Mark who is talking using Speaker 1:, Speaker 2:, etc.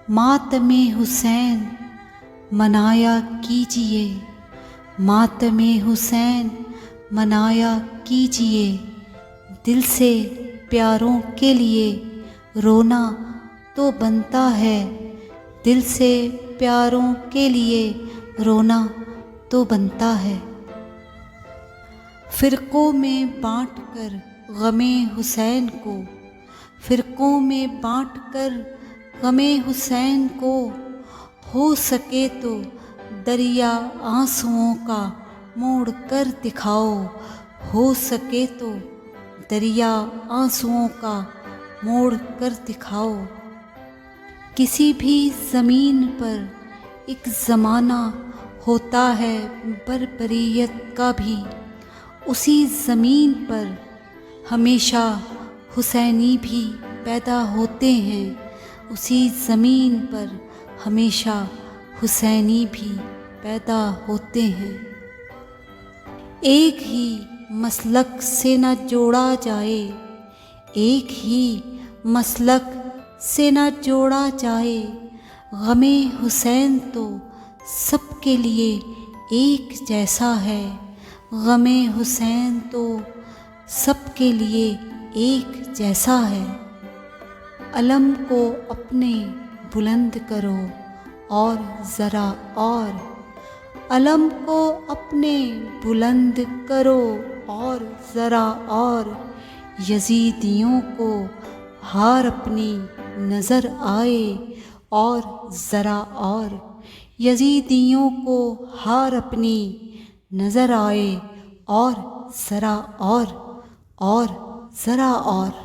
Speaker 1: ماتم حسین منایا کیجیے، ماتم حسین منایا کیجیے، دل سے پیاروں کے لیے رونا تو بنتا ہے، دل سے پیاروں کے لیے رونا تو بنتا ہے۔ فرقوں میں بانٹ کر غم حسین کو، فرقوں میں بانٹ کر غم حسین کو، ہو سکے تو دریا آنسوؤں کا موڑ کر دکھاؤ، ہو سکے تو دریا آنسوؤں کا موڑ کر دکھاؤ۔ کسی بھی زمین پر ایک زمانہ ہوتا ہے بربریت کا بھی، اسی زمین پر ہمیشہ حسینی بھی پیدا ہوتے ہیں، اسی زمین پر ہمیشہ حسینی بھی پیدا ہوتے ہیں۔ ایک ہی مسلک سے نہ جوڑا جائے، ایک ہی مسلک سے نہ جوڑا جائے، غم حسین تو سب کے لیے ایک جیسا ہے، غم حسین تو سب کے لیے ایک جیسا ہے۔ علم کو اپنے بلند کرو اور ذرا اور، علم کو اپنے بلند کرو اور ذرا اور، یزیدیوں کو ہار اپنی نظر آئے اور ذرا اور، یزیدیوں کو ہار اپنی نظر آئے اور ذرا اور ذرا اور۔